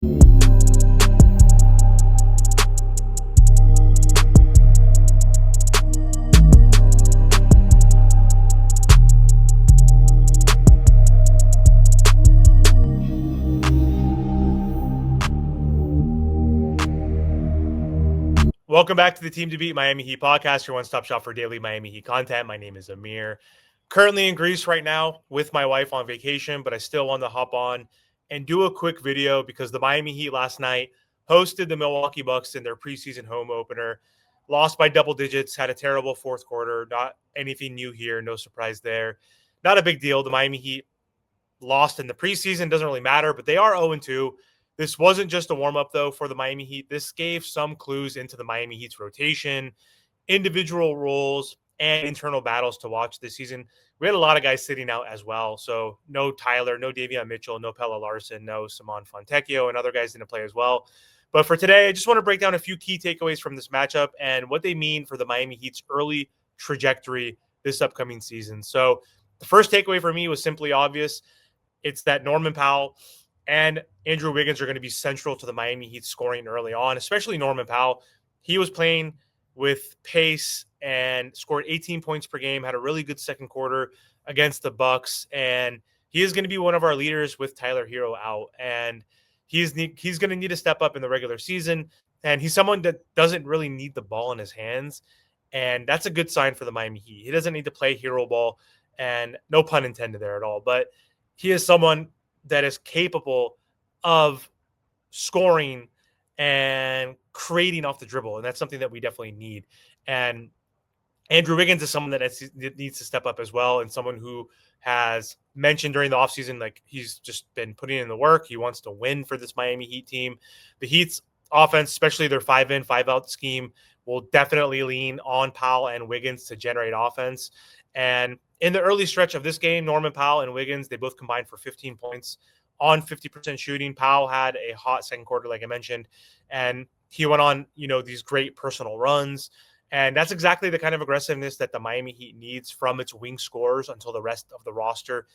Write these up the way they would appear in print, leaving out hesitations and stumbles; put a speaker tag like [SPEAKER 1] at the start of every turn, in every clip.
[SPEAKER 1] Welcome back to the Team to Beat Miami Heat podcast, your one-stop shop for daily Miami Heat content. My name is Amir. Currently in Greece right now with my wife on vacation, but I still want to hop on and do a quick video because the Miami Heat last night hosted the Milwaukee Bucks in their preseason home opener. Lost by double digits, had a terrible fourth quarter. Not anything new here, no surprise there. Not a big deal. The Miami Heat lost in the preseason, doesn't really matter, but they are 0-2. This wasn't just a warm-up, though, for the Miami Heat. This gave some clues into the Miami Heat's rotation, individual roles, and internal battles to watch this season. We had a lot of guys sitting out as well. So no Tyler, no Davion Mitchell, no Pella Larson, no Simon Fontecchio, and other guys didn't play as well. But for today, I just want to break down a few key takeaways from this matchup and what they mean for the Miami Heat's early trajectory this upcoming season. So the first takeaway for me was simply obvious. It's that Norman Powell and Andrew Wiggins are going to be central to the Miami Heat scoring early on, especially Norman Powell. He was playing with pace and scored 18 points per game, had a really good second quarter against the Bucks, and he is going to be one of our leaders with Tyler Hero out. And he's going to need to step up in the regular season, and he's someone that doesn't really need the ball in his hands, and that's a good sign for the Miami Heat. He doesn't need to play hero ball, and no pun intended there at all, but he is someone that is capable of scoring and creating off the dribble, and that's something that we definitely need. And Andrew Wiggins is someone that needs to step up as well, and someone who has mentioned during the offseason, like, he's just been putting in the work. He wants to win for this Miami Heat team. The Heat's offense, especially their 5-in, 5-out scheme, will definitely lean on Powell and Wiggins to generate offense. And in the early stretch of this game, Norman Powell and Wiggins, they both combined for 15 points on 50% shooting. Powell had a hot second quarter, like I mentioned, and he went on, these great personal runs. And that's exactly the kind of aggressiveness that the Miami Heat needs from its wing scorers until the rest of the roster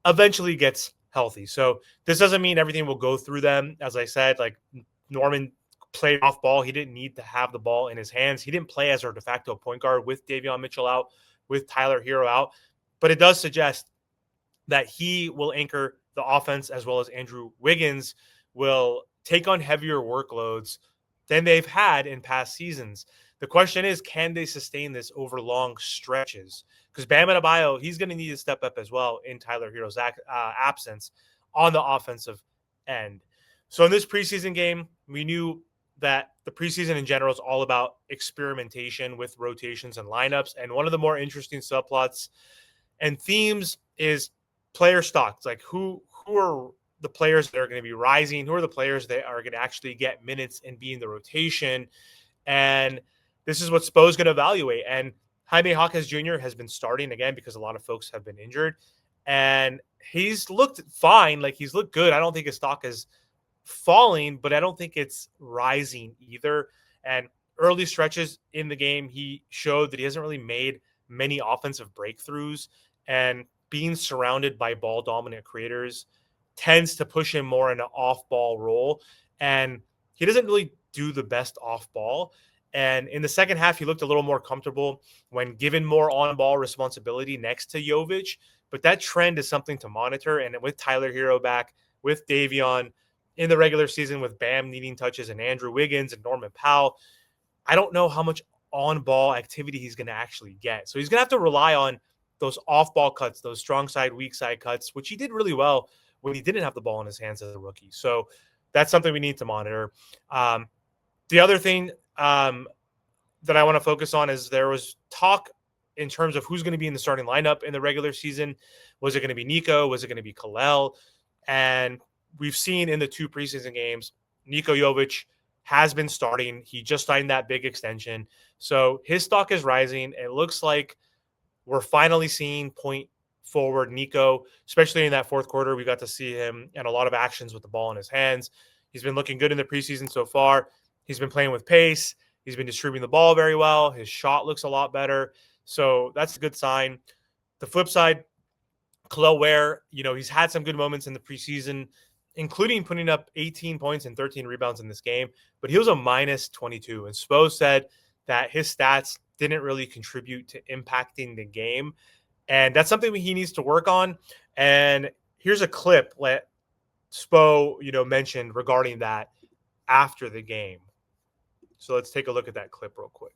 [SPEAKER 1] eventually gets healthy. So this doesn't mean everything will go through them. As I said, like, Norman played off ball. He didn't need to have the ball in his hands. He didn't play as our de facto point guard with Davion Mitchell out, with Tyler Hero out. But it does suggest that he will anchor the offense, as well as Andrew Wiggins will take on heavier workloads than they've had in past seasons. The question is, can they sustain this over long stretches? Because Bam Adebayo, he's going to need to step up as well in Tyler Hero's absence on the offensive end. So in this preseason game, we knew that the preseason in general is all about experimentation with rotations and lineups. And one of the more interesting subplots and themes is player stocks. Like, who are the players that are going to be rising? Who are the players that are going to actually get minutes and be in the rotation? And this is what Spo's going to evaluate. And Jaime Jaquez Jr. has been starting again because a lot of folks have been injured. And he's looked fine. Like, he's looked good. I don't think his stock is falling, but I don't think it's rising either. And early stretches in the game, he showed that he hasn't really made many offensive breakthroughs. And being surrounded by ball dominant creators tends to push him more in an off ball role. And he doesn't really do the best off ball. And in the second half, he looked a little more comfortable when given more on ball responsibility next to Jovic. But that trend is something to monitor. And with Tyler Hero back, with Davion in the regular season, with Bam needing touches, and Andrew Wiggins and Norman Powell, I don't know how much on ball activity he's going to actually get. So he's going to have to rely on those off-ball cuts, those strong side, weak side cuts, which he did really well when he didn't have the ball in his hands as a rookie. So that's something we need to monitor. The other thing that I want to focus on is there was talk in terms of who's going to be in the starting lineup in the regular season. Was it going to be Nico? Was it going to be Kalel? And we've seen in the two preseason games, Niko Jovic has been starting. He just signed that big extension. So his stock is rising. It looks like we're finally seeing point forward Nico, especially in that fourth quarter. We got to see him in a lot of actions with the ball in his hands. He's been looking good in the preseason so far. He's been playing with pace. He's been distributing the ball very well. His shot looks a lot better. So that's a good sign. The flip side, Kel'el Ware, he's had some good moments in the preseason. including putting up 18 points and 13 rebounds in this game, but he was a minus 22. And Spo said that his stats didn't really contribute to impacting the game. And that's something he needs to work on. And here's a clip that Spo, mentioned regarding that after the game. So let's take a look at that clip real quick.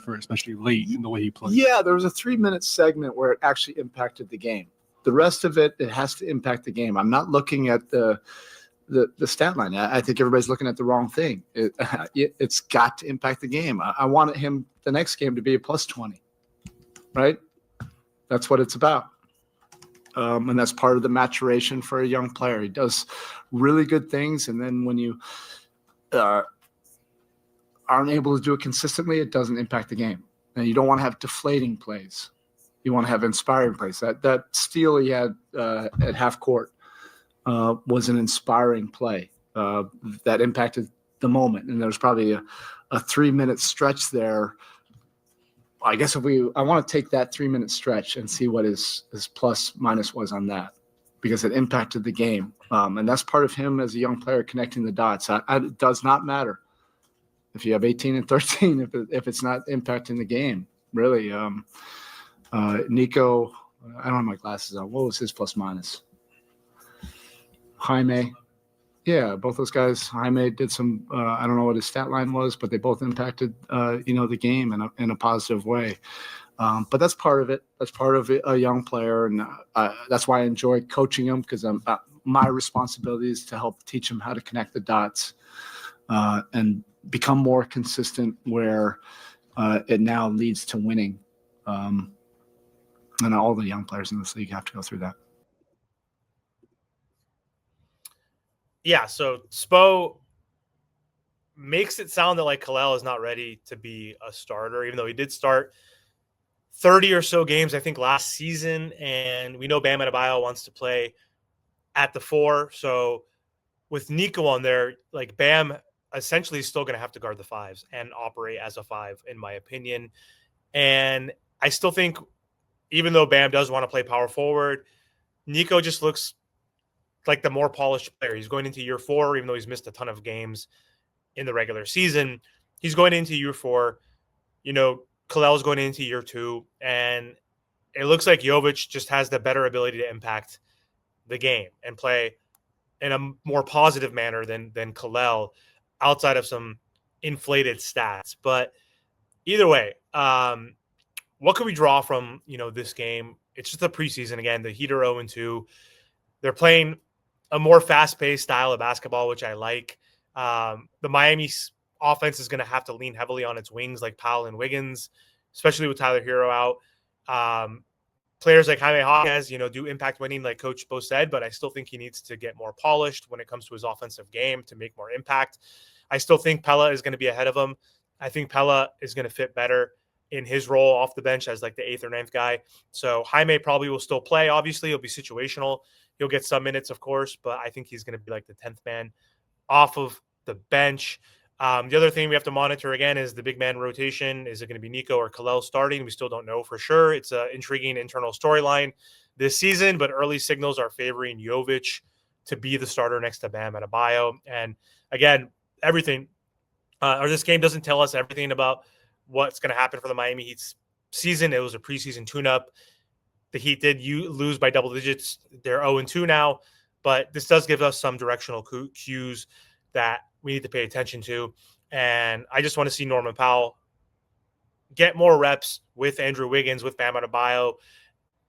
[SPEAKER 2] For especially late in the way he played.
[SPEAKER 3] Yeah, there was a 3-minute segment where it actually impacted the game. The rest of it has to impact the game. I'm not looking at the stat line. I think everybody's looking at the wrong thing. It's got to impact the game. I wanted him the next game to be a plus 20, right? That's what it's about. And that's part of the maturation for a young player. He does really good things, and then when you aren't able to do it consistently, it doesn't impact the game. And you don't want to have deflating plays. You want to have inspiring plays. That steal he had at half court was an inspiring play that impacted the moment. And there was probably a 3-minute stretch there. I guess I want to take that 3-minute stretch and see what his plus minus was on that, because it impacted the game. And that's part of him as a young player connecting the dots. It does not matter if you have 18 and 13, if it's not impacting the game, really. Nico, I don't have my glasses on. What was his plus minus? Jaime. Yeah, both those guys. Jaime did some, I don't know what his stat line was, but they both impacted, the game in a positive way. But that's part of it. That's part of a young player. And that's why I enjoy coaching him, because my responsibility is to help teach him how to connect the dots and become more consistent where it now leads to winning. And all the young players in this league have to go through that.
[SPEAKER 1] Yeah, so Spo makes it sound that like Kalel is not ready to be a starter, even though he did start 30 or so games, I think, last season. And we know Bam Adebayo wants to play at the 4. So with Nico on there, like Bam essentially is still going to have to guard the 5s and operate as a 5, in my opinion. And I still think, even though Bam does want to play power forward, Nico just looks like the more polished player. He's going into year 4, even though he's missed a ton of games in the regular season. He's going into year 4. Kalel's going into year 2, and it looks like Jovic just has the better ability to impact the game and play in a more positive manner than Kalel, outside of some inflated stats. But either way, what can we draw from this game? It's just a preseason again. The Heat are 0-2. They're playing a more fast-paced style of basketball, which I like. The Miami offense is going to have to lean heavily on its wings, like Powell and Wiggins, especially with Tyler Hero out. Players like Jaime Hawkins, do impact winning, like Coach Bo said, but I still think he needs to get more polished when it comes to his offensive game to make more impact. I still think Pella is going to be ahead of him. I think Pella is going to fit better in his role off the bench as like the 8th or 9th guy. So Jaime probably will still play. Obviously, he'll be situational. He'll get some minutes, of course, but I think he's going to be like the 10th man off of the bench. The other thing we have to monitor again is the big man rotation. Is it going to be Nico or Kalel starting? We still don't know for sure. It's an intriguing internal storyline this season, but early signals are favoring Jovic to be the starter next to Bam Adebayo. And again, this game doesn't tell us everything about what's going to happen for the Miami Heat's season. It was a preseason tune-up. The Heat did lose by double digits. They're 0-2 now, but this does give us some directional cues that we need to pay attention to. And I just want to see Norman Powell get more reps with Andrew Wiggins, with Bam Adebayo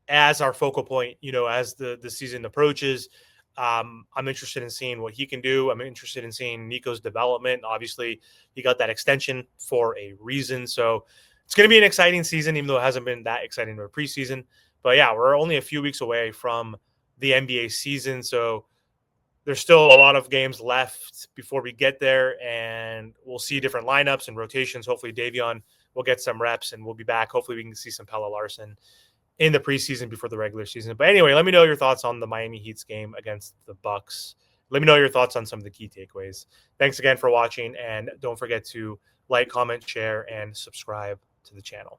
[SPEAKER 1] as our focal point, as the season approaches. I'm interested in seeing what he can do. I'm interested in seeing Nico's development. Obviously, he got that extension for a reason. So it's going to be an exciting season, even though it hasn't been that exciting of a preseason. But yeah, we're only a few weeks away from the NBA season. So there's still a lot of games left before we get there, and we'll see different lineups and rotations. Hopefully Davion will get some reps, and we'll be back. Hopefully we can see some Pella Larson in the preseason before the regular season. But anyway, let me know your thoughts on the Miami Heat's game against the Bucks. Let me know your thoughts on some of the key takeaways. Thanks again for watching, and don't forget to like, comment, share, and subscribe to the channel.